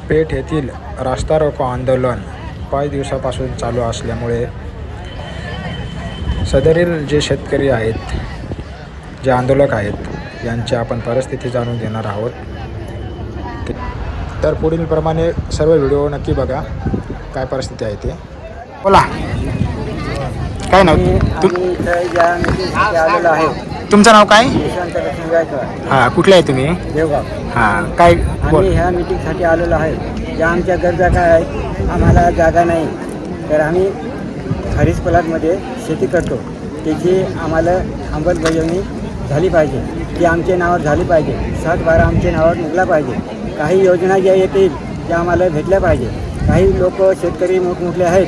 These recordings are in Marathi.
पेठ येथील रास्ता रोको आंदोलन 5 दिवसापासून चालू असल्यामुळे सदरील जे शेतकरी आहेत, जे आंदोलक आहेत, यांची आपण परिस्थिती जाणून घेणार आहोत. तर पुढील प्रमाणे सर्व व्हिडिओ नक्की बघा, काय परिस्थिती आहे ते. बोला, काय नाव तुमचं? नाव काय? हां, कुठले आहे तुम्ही? देवगाव. हां, काय आम्ही ह्या मीटिंगसाठी आलेलो आहे. ज्या आमच्या गरजा काय आहे, आम्हाला जागा नाही, तर आम्ही खरीज प्लॉटमध्ये शेती करतो. त्याची आम्हाला अंमलबजावणी झाली पाहिजे, ती आमच्या नावावर झाली पाहिजे. 7/12 आमच्या नावावर निघला पाहिजे. काही योजना ज्या येतील त्या आम्हाला भेटल्या पाहिजे. काही लोक शेतकरी मोठमोठे आहेत,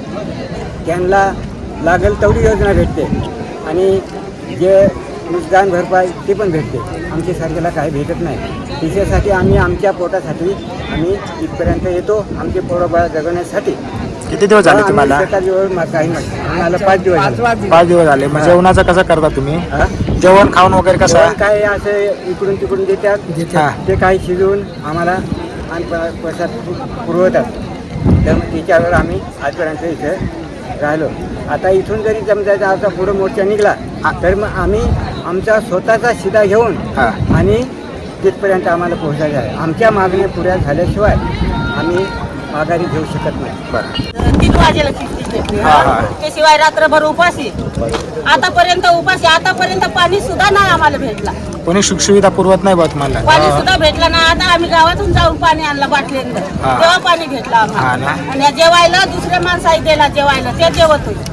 त्यांना लागेल तेवढी योजना भेटते आणि जे नुकसान भरपाई ते पण भेटते. आमच्या सारख्याला काही भेटत नाही. त्याच्यासाठी आम्ही आमच्या पोटासाठी आम्ही इथपर्यंत येतो, आमचे पोरं जगवण्यासाठी. किती दिवस झाले तुम्हाला? काही आम्हाला 5 दिवस झाले. 5 दिवस झाले. मग जेवणाचं कसं करता तुम्ही? जेवण खाऊन वगैरे कसं? काय असं इकडून तिकडून देतात, ते काही शिजवून आम्हाला आणि पैसा पुरवतात. तर मग त्याच्यावर आम्ही आजपर्यंत इथं राहिलो. आता इथून जरी समजायचा आमचा पुढं मोर्चा निघाला तर मग आम्ही आमचा स्वतःचा शिदा घेऊन आणि तिथपर्यंत आम्हाला पोहोचायचं आहे. आमच्या मागण्या पुऱ्या झाल्याशिवाय आम्ही माघारी घेऊ शकत नाही. 3 वाजेला त्याशिवाय रात्रभर उपाशी. आतापर्यंत पाणी सुद्धा नाही आम्हाला भेटला. कोणी सुखसुविधा पुरवत नाही बा तुम्हाला? पाणी सुद्धा भेटला ना. आता आम्ही गावातून जाऊन पाणी आणलं बाटलीनं, तेव्हा पाणी भेटलं आम्हाला. आणि जेवायला दुसऱ्या माणसाही दिला जेवायला, ते जेवत होते.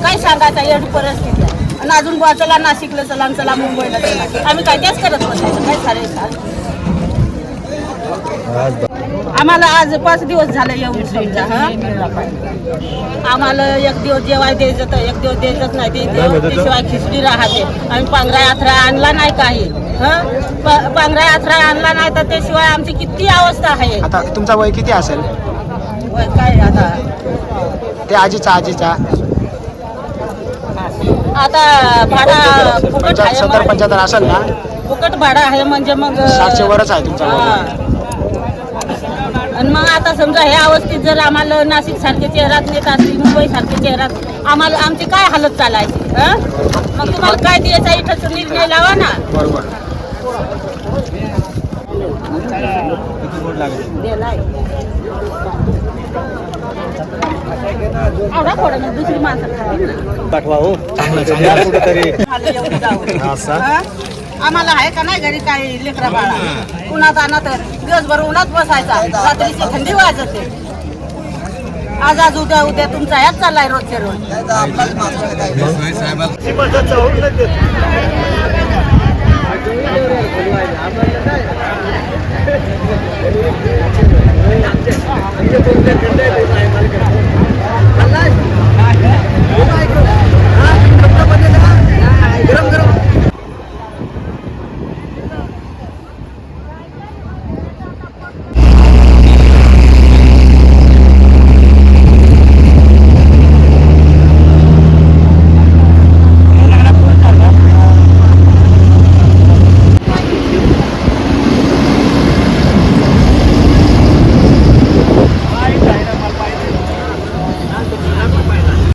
काय सांगायचं एवढी परिस्थिती आहे. आणि अजून चला नाशिकला चला, चला मुंबईला चला. आम्ही काय तेच करत बसायचं काय सारे. आम्हाला आज 5 दिवस झाले येऊन आम्हाला 1 दिवस जेवाय द्यायचं तर 1 दिवस द्यायचंच नाही. त्याशिवाय खिचडी राहते. आम्ही पांघरा यात्रा आणला नाही काही. पांघरा यात्रा आणला नाही तर त्याशिवाय आमची किती अवस्था आहे. आता तुमचा वय किती असेल? वय काय आता ते आजीचा आता भाडा फुकट आहे. 70-75 असेल ना? फुकट भाडा आहे म्हणजे मग 60 वरच आहे तुमचा. आणि मग आता समजा ह्या अवस्थेत जर आम्हाला नाशिक सारखे शहरात नेत असतील, मुंबई सारखे शहरात आम्हाला आमची काय हालत चालायची? मग तुम्हाला काय द्यायचा इथं निर्णय लावा ना. बरोबर. दुसरी माणसं पाठवा हो. आम्हाला आहे का नाही घरी काही लेकरा बाळा? उन्हात आणत दिवसभर उन्हात बसायचा, रात्रीची थंडी वाजते. आज उद्या तुमचा ह्याच चाललाय रोजचे रोज.